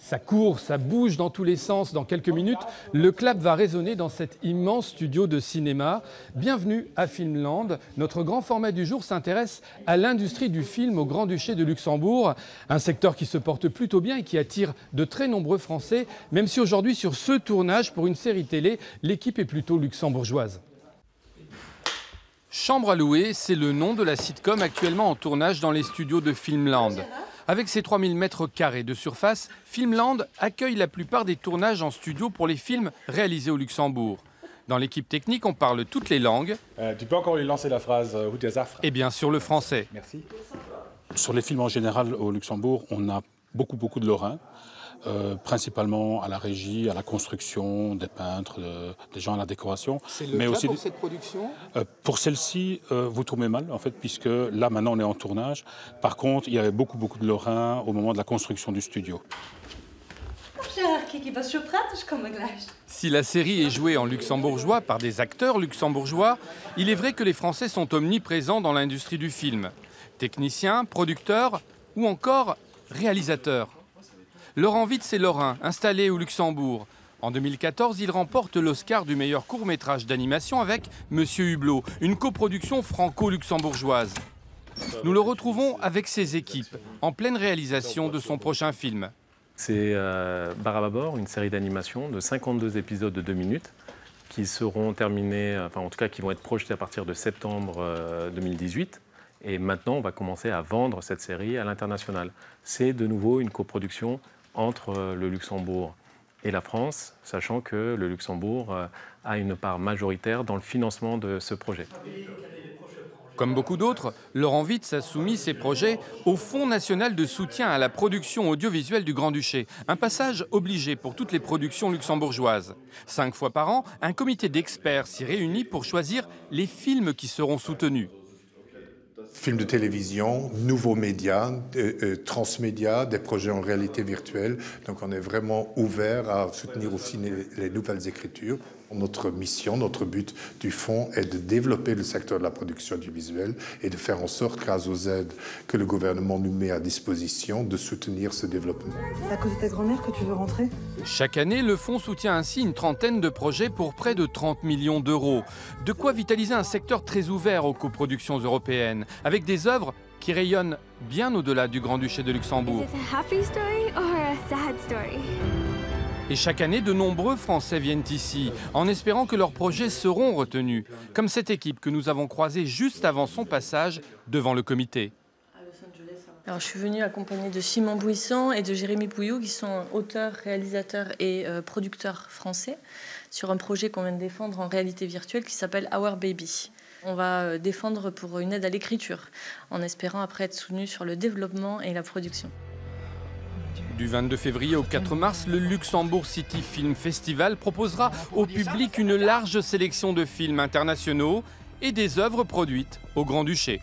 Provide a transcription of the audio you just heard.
Ça court, ça bouge dans tous les sens. Dans quelques minutes, le clap va résonner dans cet immense studio de cinéma. Bienvenue à Filmland. Notre grand format du jour s'intéresse à l'industrie du film au Grand-Duché de Luxembourg. Un secteur qui se porte plutôt bien et qui attire de très nombreux Français, même si aujourd'hui, sur ce tournage, pour une série télé, l'équipe est plutôt luxembourgeoise. Chambre à louer, c'est le nom de la sitcom actuellement en tournage dans les studios de Filmland. Avec ses 3000 mètres carrés de surface, Filmland accueille la plupart des tournages en studio pour les films réalisés au Luxembourg. Dans l'équipe technique, on parle toutes les langues. Tu peux encore lui lancer la phrase et bien sûr le français. Merci. Sur les films en général au Luxembourg, on a beaucoup de Lorrains, principalement à la régie, à la construction, des peintres, des gens à la décoration. C'est le cas aussi pour cette production pour celle-ci, vous tournez mal en fait, puisque là maintenant on est en tournage. Par contre, il y avait beaucoup de Lorrains au moment de la construction du studio. Si la série est jouée en luxembourgeois par des acteurs luxembourgeois, il est vrai que les Français sont omniprésents dans l'industrie du film. Techniciens, producteurs ou encore réalisateurs. Laurent Witz est lorrain, installé au Luxembourg. En 2014, il remporte l'Oscar du meilleur court-métrage d'animation avec Monsieur Hublot, une coproduction franco-luxembourgeoise. Nous le retrouvons avec ses équipes, en pleine réalisation de son prochain film. C'est Barababor, une série d'animation de 52 épisodes de 2 minutes qui seront terminés, enfin en tout cas qui vont être projetés à partir de septembre 2018. Et maintenant, on va commencer à vendre cette série à l'international. C'est de nouveau une coproduction entre le Luxembourg et la France, sachant que le Luxembourg a une part majoritaire dans le financement de ce projet. Comme beaucoup d'autres, Laurent Witz a soumis ses projets au Fonds national de soutien à la production audiovisuelle du Grand-Duché. Un passage obligé pour toutes les productions luxembourgeoises. 5 fois par an, un comité d'experts s'y réunit pour choisir les films qui seront soutenus. Films de télévision, nouveaux médias, transmédia, des projets en réalité virtuelle. Donc on est vraiment ouvert à soutenir aussi les nouvelles écritures. Notre mission, notre but du fonds est de développer le secteur de la production audiovisuelle et de faire en sorte, grâce aux aides que le gouvernement nous met à disposition, de soutenir ce développement. C'est à cause de ta grand-mère que tu veux rentrer ? Chaque année, le fonds soutient ainsi une trentaine de projets pour près de 30 millions d'euros. De quoi vitaliser un secteur très ouvert aux coproductions européennes, avec des œuvres qui rayonnent bien au-delà du Grand-Duché de Luxembourg. Et chaque année, de nombreux Français viennent ici, en espérant que leurs projets seront retenus, comme cette équipe que nous avons croisée juste avant son passage devant le comité. Alors, je suis venue accompagnée de Simon Bouisson et de Jérémy Pouillou, qui sont auteurs, réalisateurs et producteurs français, sur un projet qu'on vient de défendre en réalité virtuelle qui s'appelle Our Baby. On va défendre pour une aide à l'écriture, en espérant après être soutenu sur le développement et la production. Du 22 février au 4 mars, le Luxembourg City Film Festival proposera au public une large sélection de films internationaux et des œuvres produites au Grand-Duché.